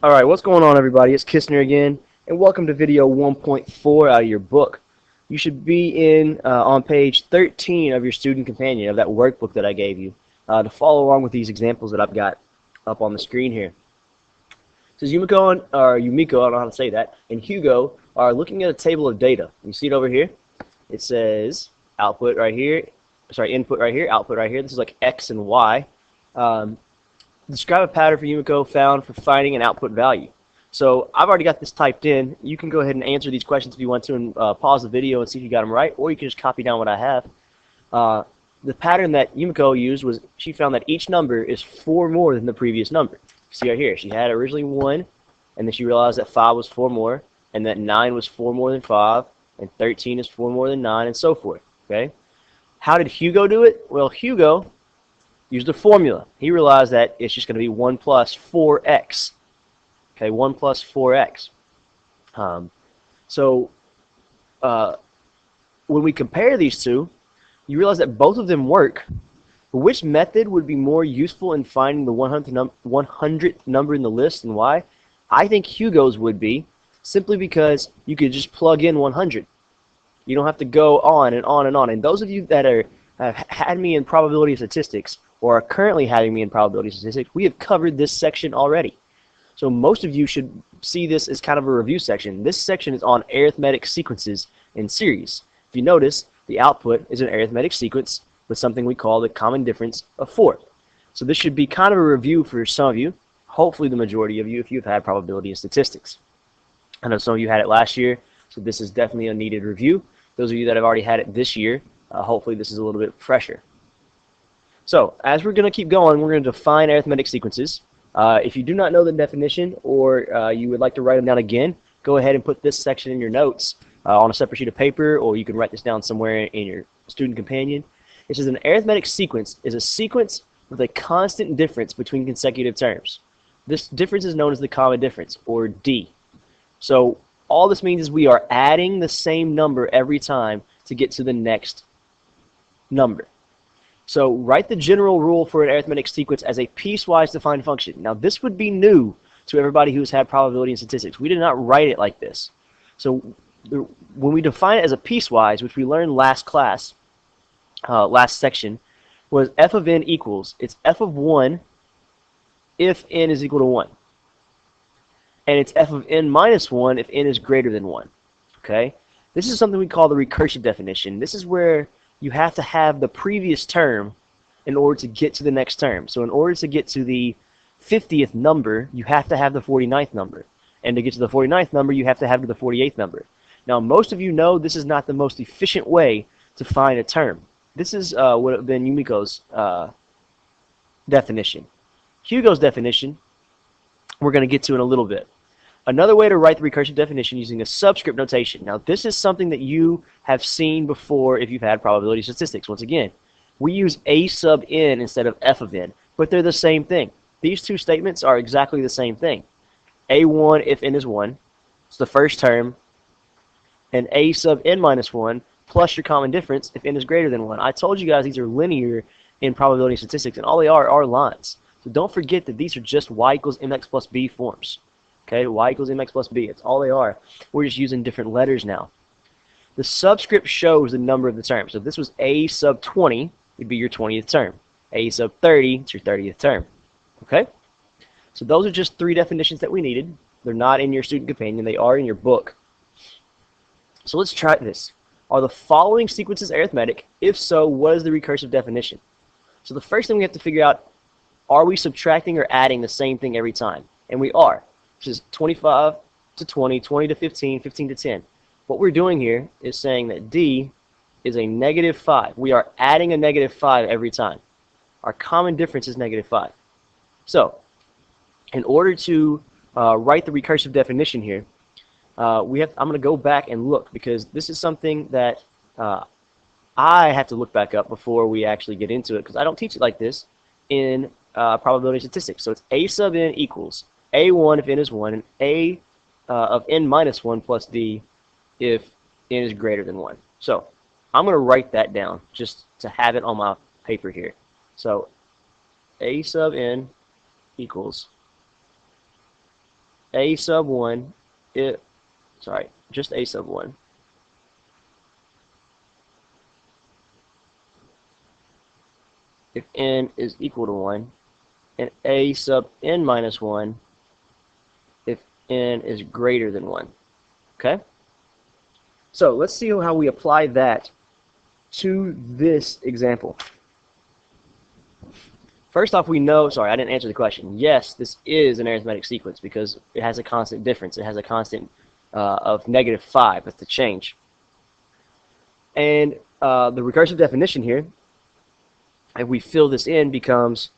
Alright, what's going on everybody? It's Kistner again, and welcome to video 1.4 out of your book. You should be on page 13 of your student companion, of that workbook that I gave you, to follow along with these examples that I've got up on the screen here. It says Yumiko, I don't know how to say that, and Hugo are looking at a table of data. You see it over here? It says input right here, output right here. This is like X and Y. Describe a pattern for Yumiko found for finding an output value. So I've already got this typed in. You can go ahead and answer these questions if you want to and pause the video and see if you got them right, or you can just copy down what I have. The pattern that Yumiko used was she found that each number is 4 more than the previous number. See right here, she had originally 1, and then she realized that 5 was 4 more, and that 9 was 4 more than 5, and 13 is 4 more than 9, and so forth. Okay? How did Hugo do it? Well, Hugo used a formula. He realized that it's just going to be 1 plus 4x. Okay, 1 plus 4x. When we compare these two, you realize that both of them work. Which method would be more useful in finding the 100th number in the list, and why? I think Hugo's would be, simply because you could just plug in 100. You don't have to go on and on and on. And those of you that have had me in probability statistics, or are currently having me in probability statistics, we have covered this section already. So most of you should see this as kind of a review section. This section is on arithmetic sequences in series. If you notice, the output is an arithmetic sequence with something we call the common difference of 4. So this should be kind of a review for some of you, hopefully the majority of you if you've had probability and statistics. I know some of you had it last year, so this is definitely a needed review. Those of you that have already had it this year, hopefully this is a little bit fresher. So, as we're going to keep going, we're going to define arithmetic sequences. If you do not know the definition, or you would like to write them down again, go ahead and put this section in your notes on a separate sheet of paper, or you can write this down somewhere in your student companion. It says an arithmetic sequence is a sequence with a constant difference between consecutive terms. This difference is known as the common difference, or D. So, all this means is we are adding the same number every time to get to the next number. So write the general rule for an arithmetic sequence as a piecewise defined function. Now this would be new to everybody who's had probability and statistics. We did not write it like this. So when we define it as a piecewise, which we learned last class, last section, was f of n equals, it's f of 1 if n is equal to 1. And it's f of n minus 1 if n is greater than 1. Okay? This is something we call the recursive definition. This is where you have to have the previous term in order to get to the next term. So in order to get to the 50th number, you have to have the 49th number. And to get to the 49th number, you have to have the 48th number. Now, most of you know this is not the most efficient way to find a term. This is what would have been Yumiko's definition. Hugo's definition, we're going to get to in a little bit. Another way to write the recursive definition using a subscript notation. Now, this is something that you have seen before if you've had probability statistics. Once again, we use a sub n instead of f of n, but they're the same thing. These two statements are exactly the same thing. A1 if n is 1, it's the first term, and a sub n minus 1 plus your common difference if n is greater than 1. I told you guys these are linear in probability statistics, and all they are lines. So don't forget that these are just y equals mx plus b forms. Okay, y equals mx plus b. It's all they are. We're just using different letters now. The subscript shows the number of the term. So if this was a sub 20, it'd be your 20th term. A sub 30, it's your 30th term. Okay? So those are just 3 definitions that we needed. They're not in your student companion. They are in your book. So let's try this. Are the following sequences arithmetic? If so, what is the recursive definition? So the first thing we have to figure out, are we subtracting or adding the same thing every time? And we are. Which is 25 to 20, 20 to 15, 15 to 10. What we're doing here is saying that D is a negative 5. We are adding a negative 5 every time. Our common difference is negative 5. So, in order to write the recursive definition here, I'm going to go back and look, because this is something that I have to look back up before we actually get into it, because I don't teach it like this in probability statistics. So it's a sub n equals a1 if n is 1, and a of n minus 1 plus d if n is greater than 1. So I'm going to write that down just to have it on my paper here. So a sub n equals a sub 1, just a sub 1, if n is equal to 1, and a sub n minus 1 if n is greater than 1. Okay? So let's see how we apply that to this example. First off, we know, sorry, I didn't answer the question. Yes, this is an arithmetic sequence because it has a constant difference. It has a constant of -5. That's the change. And the recursive definition here, if we fill this in, becomes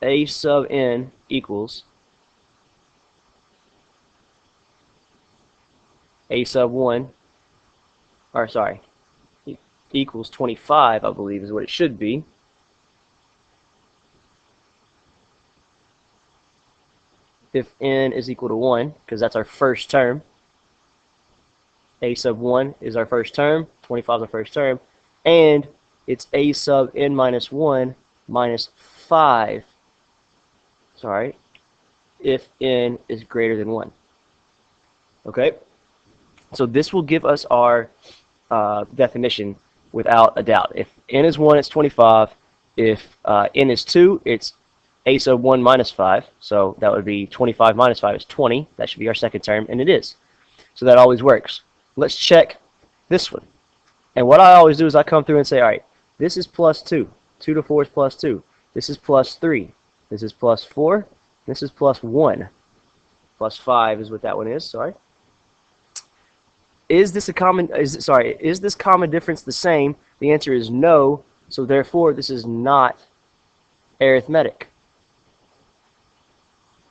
a sub n equals a sub 1, or sorry, equals 25, I believe is what it should be. If n is equal to 1, because that's our first term. A sub 1 is our first term, 25 is our first term, and it's a sub n minus 1 minus 5, sorry, if n is greater than 1. Okay? So this will give us our definition without a doubt. If n is 1, it's 25. If n is 2, it's a sub 1 minus 5. So that would be 25 minus 5 is 20. That should be our second term, and it is. So that always works. Let's check this one. And what I always do is I come through and say, all right, this is plus 2. 2 to 4 is plus 2. This is plus 3. This is plus 4. This is plus 1. Plus 5 is what that one is, sorry. Is this common difference the same? The answer is no, so therefore this is not arithmetic.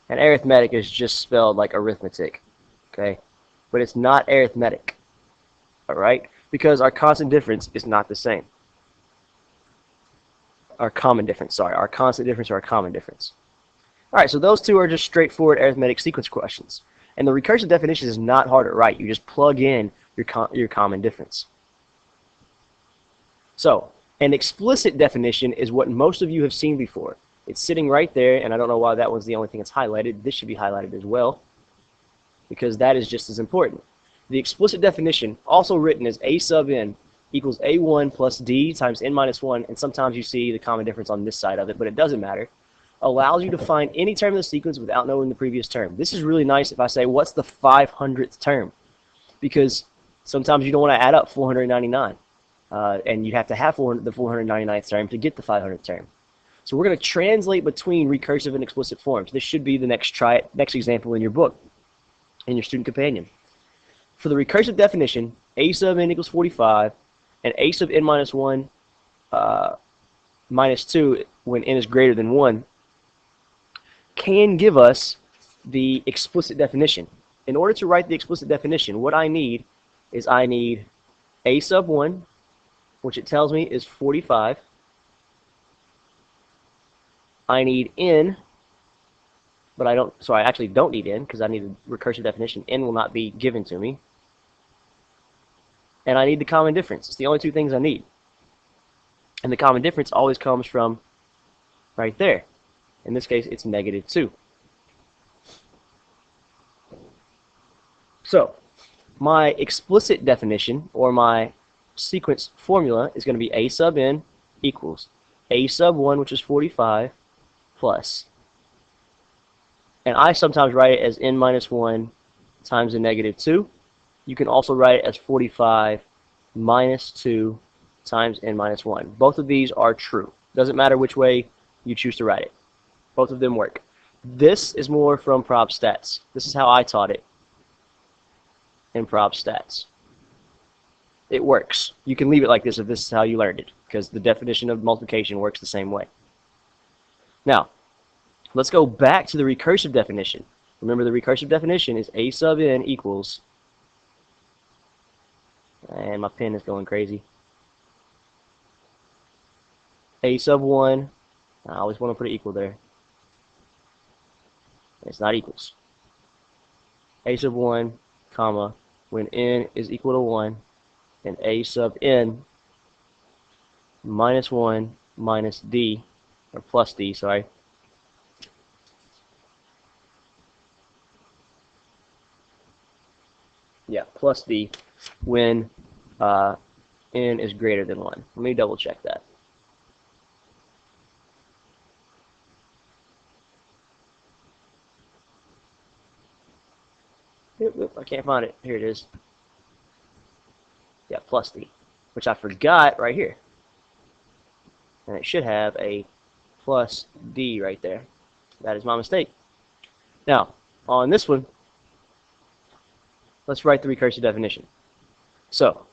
And arithmetic is just spelled like arithmetic, okay? But it's not arithmetic, all right? Because our constant difference is not the same. Our common difference, sorry, our constant difference or our common difference. All right, so those two are just straightforward arithmetic sequence questions. And the recursive definition is not hard to write. You just plug in your common difference. So, an explicit definition is what most of you have seen before. It's sitting right there, and I don't know why that one's the only thing that's highlighted. This should be highlighted as well, because that is just as important. The explicit definition, also written as a sub n equals a1 plus d times n minus 1, and sometimes you see the common difference on this side of it, but it doesn't matter, allows you to find any term in the sequence without knowing the previous term. This is really nice if I say, what's the 500th term? Because sometimes you don't want to add up 499, and you have to have the 499th term to get the 500th term. So we're going to translate between recursive and explicit forms. This should be the next example in your book, in your student companion. For the recursive definition, a sub n equals 45, and a sub n minus 1 minus 2 when n is greater than 1 can give us the explicit definition. In order to write the explicit definition, what I need is a sub 1, which it tells me is 45. I need n, but I actually don't need n because I need a recursive definition. N will not be given to me. And I need the common difference. It's the only two things I need. And the common difference always comes from right there. In this case, it's -2. So, my explicit definition, or my sequence formula, is going to be a sub n equals a sub 1, which is 45, plus. And I sometimes write it as n minus 1 times the -2. You can also write it as 45 minus 2 times n minus 1. Both of these are true. Doesn't matter which way you choose to write it. Both of them work. This is more from Prob Stats. This is how I taught it in Prob Stats. It works. You can leave it like this if this is how you learned it, because the definition of multiplication works the same way. Now, let's go back to the recursive definition. Remember, the recursive definition is a sub n equals, and my pen is going crazy, a sub 1, I always want to put it equal there. It's not equals. A sub 1, comma, when n is equal to 1, and a sub n minus 1 minus d, or plus d, sorry, Yeah, plus D when n is greater than 1. Let me double check that. I can't find it. Here it is. Yeah, plus D, which I forgot right here. And it should have a plus D right there. That is my mistake. Now, on this one, let's write the recursive definition. So,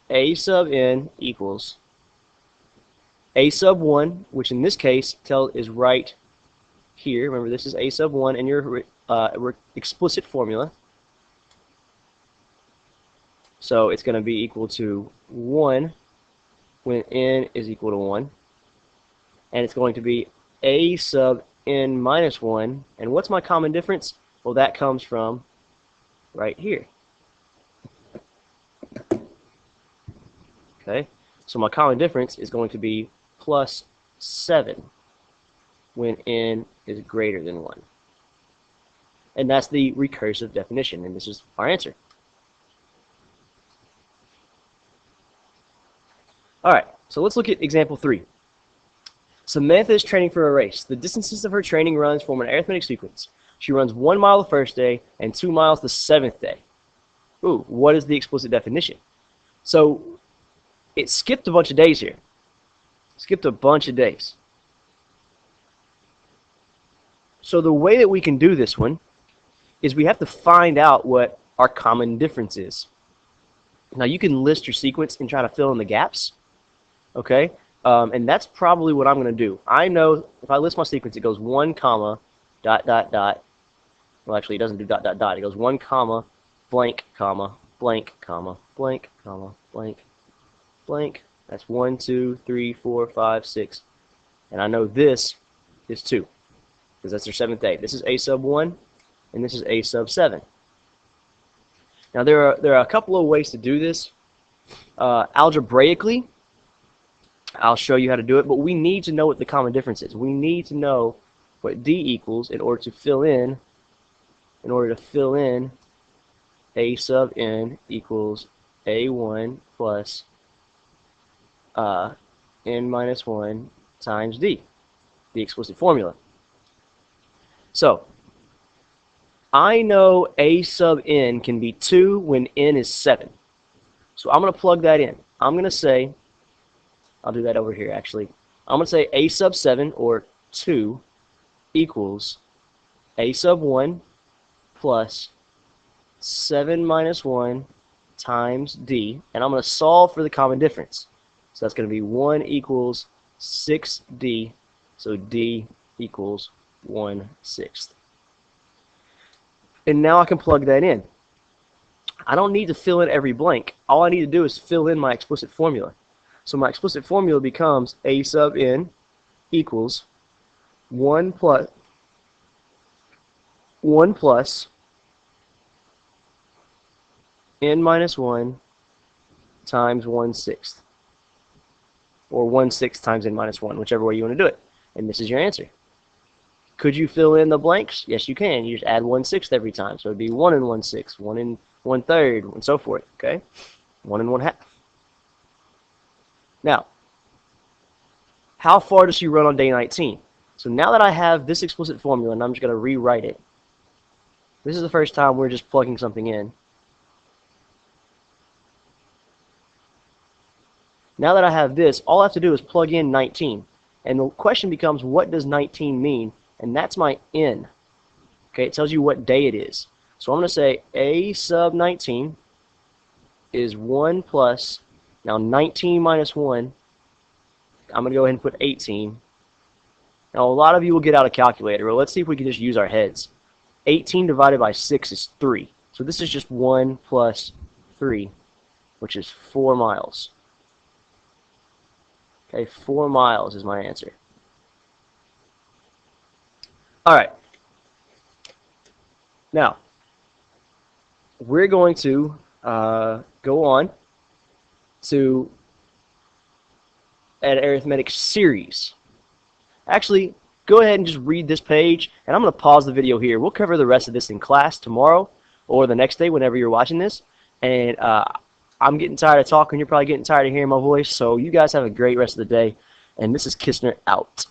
a sub n equals a sub 1, which in this case is right here. Remember, this is a sub 1 in your explicit formula. So it's going to be equal to 1 when n is equal to 1. And it's going to be a sub n minus 1. And what's my common difference? Well, that comes from right here. Okay, so my common difference is going to be plus 7 when n is greater than 1. And that's the recursive definition, and this is our answer. Alright, so let's look at example 3. Samantha is training for a race. The distances of her training runs form an arithmetic sequence. She runs 1 mile the first day and 2 miles the 7th day. Ooh, what is the explicit definition? So it skipped a bunch of days here. Skipped a bunch of days. So the way that we can do this one is we have to find out what our common difference is. Now you can list your sequence and try to fill in the gaps. Okay? And that's probably what I'm going to do. I know if I list my sequence, it goes 1 comma, dot, dot, dot. Well, actually, it doesn't do dot, dot, dot. It goes 1 comma, blank, comma, blank, comma, blank, comma, blank, blank. That's 1, 2, 3, 4, 5, 6. And I know this is 2, because that's their 7th day. This is a sub 1, and this is a sub 7. Now, there are a couple of ways to do this. Algebraically, I'll show you how to do it, but we need to know what the common difference is. We need to know what D equals in order to fill in a sub n equals a1 plus n minus 1 times D, the explicit formula. So, I know a sub n can be 2 when n is 7. So I'm going to plug that in. I'm going to say, I'll do that over here actually. I'm going to say a sub 7, or 2, equals a sub 1 plus 7 minus 1 times D. And I'm going to solve for the common difference. So that's going to be 1 equals 6D. So D equals 1/6. And now I can plug that in. I don't need to fill in every blank. All I need to do is fill in my explicit formula. So my explicit formula becomes a sub n equals 1 plus n minus 1 times 1/6. Or 1/6 times n minus 1, whichever way you want to do it. And this is your answer. Could you fill in the blanks? Yes, you can. You just add 1/6 every time. So it would be 1 and 1/6, 1 and 1/3, and so forth. Okay? 1 and 1/2. Now, how far does she run on day 19? So now that I have this explicit formula, and I'm just going to rewrite it. This is the first time we're just plugging something in. Now that I have this, all I have to do is plug in 19. And the question becomes, what does 19 mean? And that's my n. Okay, it tells you what day it is. So I'm going to say a sub 19 is 1 plus, now 19 minus 1, I'm going to go ahead and put 18. Now a lot of you will get out a calculator. Well, let's see if we can just use our heads. 18 divided by 6 is 3. So this is just 1 plus 3, which is 4 miles. Okay, 4 miles is my answer. Alright. Now, we're going to go on to an arithmetic series. Actually, go ahead and just read this page, and I'm going to pause the video here. We'll cover the rest of this in class tomorrow, or the next day whenever you're watching this. And I'm getting tired of talking. You're probably getting tired of hearing my voice. So you guys have a great rest of the day. And this is Kistner out.